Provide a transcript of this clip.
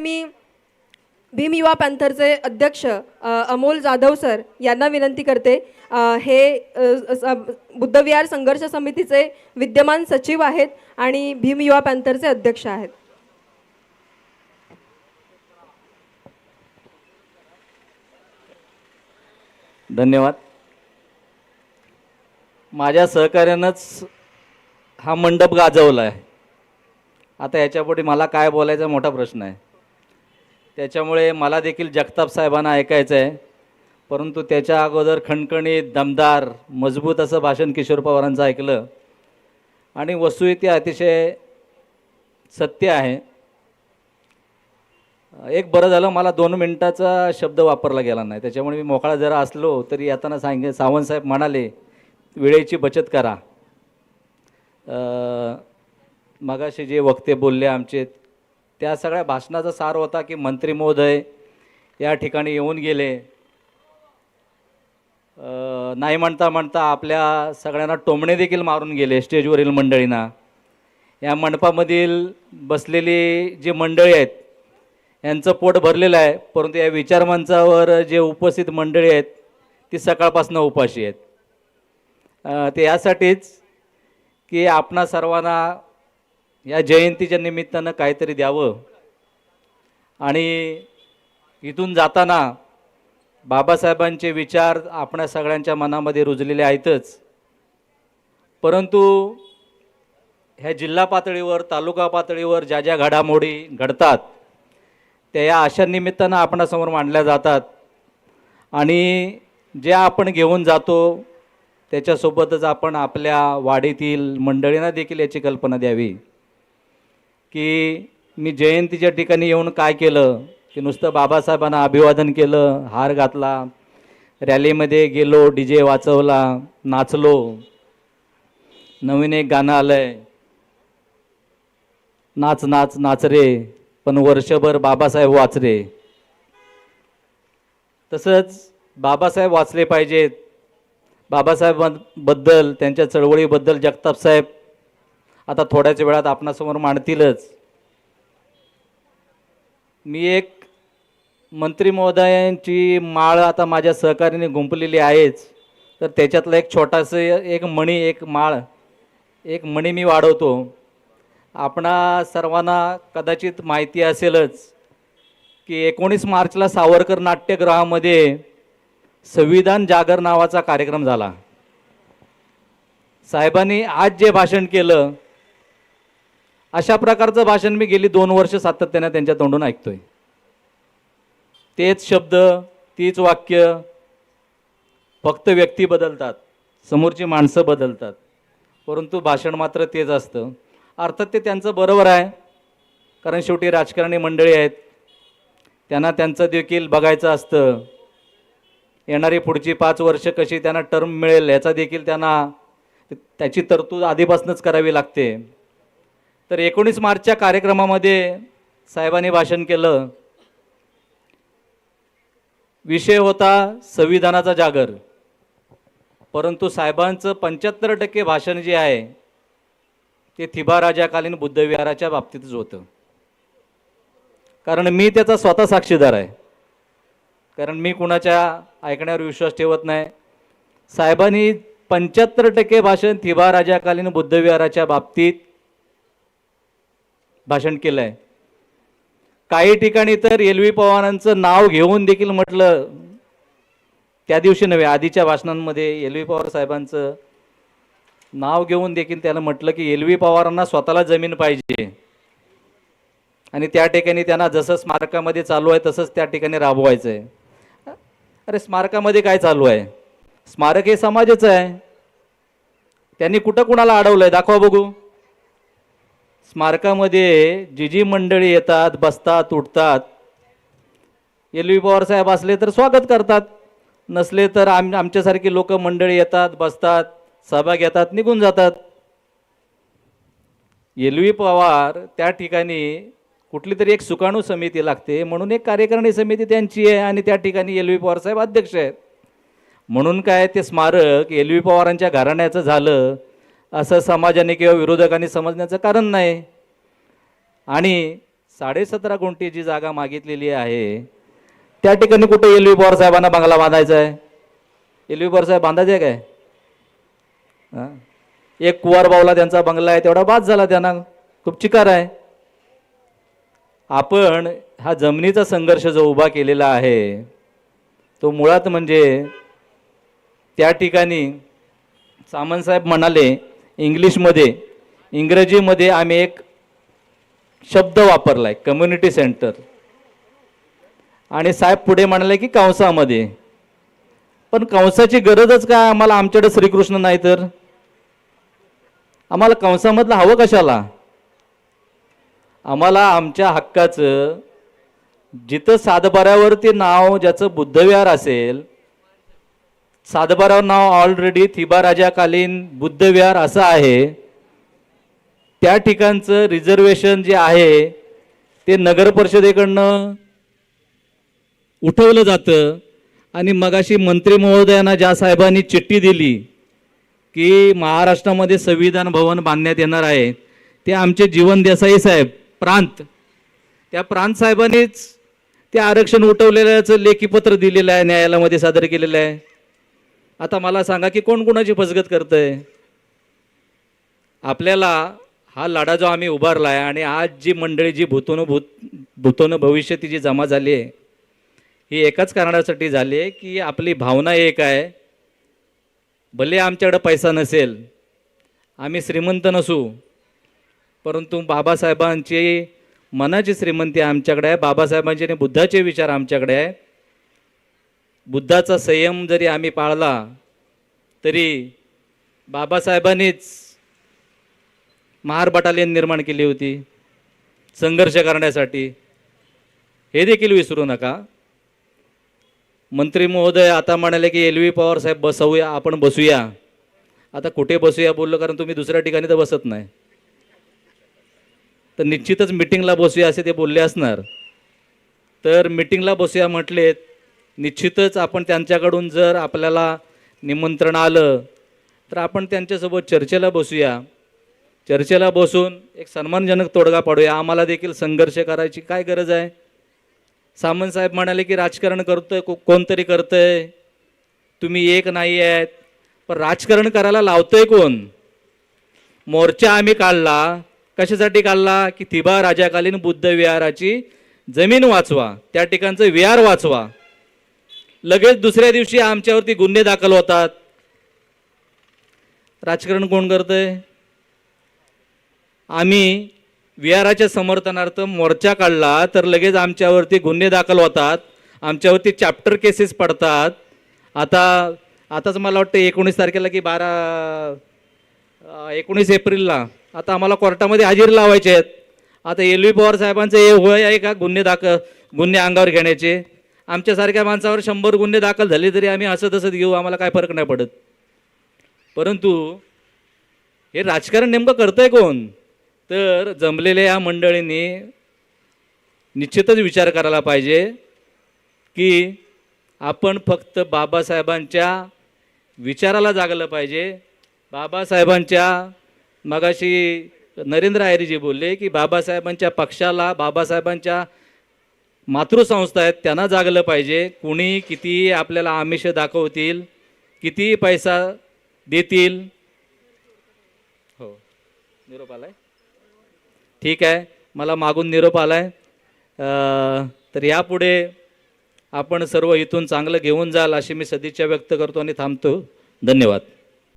मी भीम युवा पॅन्थरचे अध्यक्ष अमोल जाधव सर यांना विनंती करते. बुद्धविहार संघर्ष समितीचे विद्यमान सचिव आहेत आणि भीम युवा पॅन्थरचे अध्यक्ष आहेत. धन्यवाद. माझ्या सहकार्यानंच हा मंडप गाजवला आहे. आता याच्यापुढे मला काय बोलायचा मोठा प्रश्न आहे. त्याच्यामुळे मला देखील जगताप साहेबांना ऐकायचं आहे, परंतु त्याच्या अगोदर खणखणीत दमदार मजबूत असं भाषण किशोर पवारांचं ऐकलं आणि वस्तुस्थिती अतिशय सत्य आहे. एक बरं झालं मला 2 मिनिटाचा शब्द वापरला गेला नाही, त्याच्यामुळे मी मोकळा जरा असलो तरी येताना सावंत साहेब म्हणाले वेळेची बचत करा. मगाशी जे वक्ते बोलले आमचे त्या सगळ्या भाषणाचा सार होता की मंत्री महोदय या ठिकाणी येऊन गेले, नाही म्हणता म्हणता आपल्या सगळ्यांना टोमणे देखील मारून गेले स्टेजवरील मंडळींना. या मंडपामधील बसलेली जी मंडळी आहेत यांचं पोट भरलेलं आहे, परंतु या विचारमंचावर जे उपस्थित मंडळी आहेत ती सकाळपासून उपाशी आहेत. ते यासाठीच की आपणा सर्वांना या जयंतीच्या निमित्तानं काहीतरी द्यावं आणि इथून जाताना बाबासाहेबांचे विचार आपणा सगळ्यांच्या मनामध्ये रुजलेले आहेतच, परंतु ह्या जिल्हा पातळीवर तालुका पातळीवर ज्या ज्या घडामोडी घडतात त्या या अशा निमित्तानं आपणासमोर मांडल्या जातात आणि जे आपण घेऊन जातो त्याच्यासोबतच आपण आपल्या वाडीतील मंडळींना देखील याची कल्पना द्यावी की मी जयंतीच्या ठिकाणी येऊन काय केलं की नुसतं बाबासाहेबांना अभिवादन केलं, हार घातला, रॅलीमध्ये गेलो, DJ वाजवला, नाचलो, नवीन एक गाणं आलं आहे नाच नाच नाच रे पण वर्षभर बाबासाहेब वाचले. तसंच बाबासाहेब वाचले पाहिजेत. बाबासाहेबांबद्दल त्यांच्या चळवळीबद्दल जगताप साहेब आता थोड्याच वेळात आपणासमोर मांडतीलच. मी एक मंत्री महोदयांची माळ आता माझ्या सहकार्याने गुंफलेली आहेच, तर त्याच्यातलं एक छोटासं एक मणी मी वाढवतो. आपणा सर्वांना कदाचित माहिती असेलच की 19 मार्चला सावरकर नाट्यगृहामध्ये संविधान जागर नावाचा कार्यक्रम झाला. साहेबांनी आज जे भाषण केलं अशा प्रकारचं भाषण मी गेली 2 वर्ष सातत्याने त्यांच्या तोंडून ऐकतोय. तेच शब्द, तीच वाक्य, फक्त व्यक्ती बदलतात, समोरची माणसं बदलतात, परंतु भाषण मात्र तेच असतं. अर्थात ते त्यांचं बरोबर आहे, कारण शेवटी राजकारणी मंडळी आहेत, त्यांना त्यांचं देखील बघायचं असतं. येणारी पुढची 5 वर्ष कशी त्यांना टर्म मिळेल याचा देखील त्याची तरतूद आधीपासूनच करावी लागते. तर 19 मार्चच्या कार्यक्रमामध्ये साहेबांनी भाषण केलं. विषय होता संविधानाचा जागर, परंतु साहेबांचं 75% भाषण जे आहे ते थिबा राजाकालीन बुद्धविहाराच्या बाबतीतच होतं. कारण मी त्याचा स्वतः साक्षीदार आहे, कारण मी कुणाच्या ऐकण्यावर विश्वास ठेवत नाही. साहेबांनी 75% भाषण थिबा राजाकालीन बुद्धविहाराच्या बाबतीत भाषण केलं आहे. काही ठिकाणी तर LV पवारांचं नाव घेऊन देखील म्हटलं, त्या दिवशी नव्हे आधीच्या भाषणांमध्ये LV पवार साहेबांचं नाव घेऊन देखील त्यानं म्हटलं की LV पवारांना स्वतःला जमीन पाहिजे आणि त्या ठिकाणी त्यांना जसं स्मारकामध्ये चालू आहे तसंच त्या ठिकाणी राबवायचं आहे. अरे स्मारकामध्ये काय चालू आहे? स्मारक हे समाजाचं आहे. त्यांनी कुठं कुणाला अडवलं आहे दाखवा बघू. स्मारकामध्ये जी मंडळी येतात, बसतात, उठतात, LV पवार साहेब असले तर स्वागत करतात, नसले तर आमच्यासारखी लोक मंडळी येतात, बसतात, सभा घेतात, निघून जातात. LV पवार त्या ठिकाणी कुठली तरी एक सुकाणू समिती लागते, म्हणून एक कार्यकारिणी समिती त्यांची आहे आणि त्या ठिकाणी LV पवार साहेब अध्यक्ष आहेत. म्हणून काय ते स्मारक LV पवारांच्या घराण्याचं झालं असं समाजाने किंवा विरोधकांनी समजण्याचं कारण नाही. आणि 17.5 गुंठी जी जागा मागितलेली आहे त्या ठिकाणी कुठे एल व्ही पवार साहेबांना बंगला बांधायचा आहे? एल व्ही पवार साहेब बांधायचे आहे काय? हां, एक कुवारबावला त्यांचा बंगला आहे, तेवढा बाद झाला, त्यांना खूप चिकार आहे. आपण हा जमिनीचा संघर्ष जो उभा केलेला आहे तो मुळात म्हणजे त्या ठिकाणी सामंतसाहेब म्हणाले इंग्रजीमध्ये आम्ही एक शब्द वापरलाय, कम्युनिटी सेंटर, आणि साहेब पुढे म्हणाले की कंसामध्ये. पण कंसाची गरजच काय आम्हाला? आमच्याकडे श्रीकृष्ण नाही तर आम्हाला कंसामधलं हवं कशाला? आम्हाला आमच्या हक्काचं जिथं सातबाऱ्यावरती नाव ज्याचं बुद्धविहार असेल, सातबाऱ्यावर नाव ऑलरेडी थिबा राजाकालीन बुद्धविहार असं आहे, त्या ठिकाणचं रिझर्वेशन जे आहे ते नगर परिषदेकडनं उठवलं जातं. आणि मगाशी मंत्री महोदयांना ज्या साहेबांनी चिठ्ठी दिली की महाराष्ट्रामध्ये संविधान भवन बांधण्यात येणार आहे, ते आमचे जीवन देसाई साहेब त्या प्रांत साहेबांनीच ते आरक्षण उठवलेल्याचं लेखी पत्र दिलेलं आहे, न्यायालयामध्ये सादर केलेलं आहे. आता मला सांगा की कोण कोणाची फसगत करतंय? आपल्याला हा लढा जो आम्ही उभारला आहे आणि आज जी मंडळी जी भूतोन भविष्याती जी जमा झाली आहे ही एकाच कारणासाठी झाली आहे की आपली भावना एक आहे. भले आमच्याकडे पैसा नसेल, आम्ही श्रीमंत नसू, परंतु बाबासाहेबांची मनाची श्रीमंती आमच्याकडे आहे. बाबासाहेबांचे आणि बुद्धाचे विचार आमच्याकडे आहे. बुद्धाचा संयम जरी आम्ही पाळला तरी बाबासाहेबांनीच महार बटालियन निर्माण केली होती संघर्ष करण्यासाठी, हे देखील विसरू नका. मंत्री महोदय आता म्हणाले की एल व्ही पवार साहेब आपण बसूया. आता कुठे बसूया बोललो, कारण तुम्ही दुसऱ्या ठिकाणी तर बसत नाही, तर निश्चितच मिटिंगला बसूया असे ते बोलले असणार. तर मिटिंगला बसूया म्हटलेत, निश्चितच आपण त्यांच्याकडून जर आपल्याला निमंत्रण आलं तर आपण त्यांच्यासोबत चर्चेला बसूया. चर्चेला बसून एक सन्मानजनक तोडगा पाडूया. आम्हाला देखील संघर्ष करायची काय गरज आहे? सामंत साहेब म्हणाले की राजकारण करतोय कोणतरी करतंय, तुम्ही एक नाही आहेत, पण राजकारण करायला लावतोय कोण? मोर्चा आम्ही काढला, कशासाठी काढला? की थिबा राजाकालीन बुद्ध विहाराची जमीन वाचवा, त्या ठिकाणचं विहार वाचवा. लगेच दुसऱ्या दिवशी आमच्यावरती गुन्हे दाखल होतात. राजकारण कोण करतंय? आम्ही विहाराच्या समर्थनार्थ मोर्चा काढला तर लगेच आमच्यावरती गुन्हे दाखल होतात, आमच्यावरती चॅप्टर केसेस पडतात. आताच मला वाटतं 19 तारखेला की 19 एप्रिलला आता आम्हाला कोर्टामध्ये हजेरी लावायचे आहेत. आता एल व्ही पवार साहेबांचं हे होय आहे का गुन्हे अंगावर घेण्याचे? आमच्यासारख्या माणसावर 100 गुन्हे दाखल झाले तरी आम्ही हसत हसत घेऊ, आम्हाला काय फरक नाही पडत. परंतु हे राजकारण नेमकं करतंय कोण? तर जमलेल्या या मंडळींनी निश्चितच विचार करायला पाहिजे की आपण फक्त बाबासाहेबांच्या विचाराला जागलं पाहिजे. बाबासाहेबांच्या मगाशी नरेंद्र आयरीजी बोलले की बाबासाहेबांच्या पक्षाला, बाबासाहेबांच्या मातृसंस्था आहेत त्यांना जागलं पाहिजे. कुणी कितीही आपल्याला आमिष दाखवतील, कितीही पैसा देतील. हो, निरोप आलाय, ठीक आहे, मला मागून निरोप आलाय. तर यापुढे आपण सर्व इथून चांगलं घेऊन जाल अशी मी सदिच्छा व्यक्त करतो आणि थांबतो. धन्यवाद.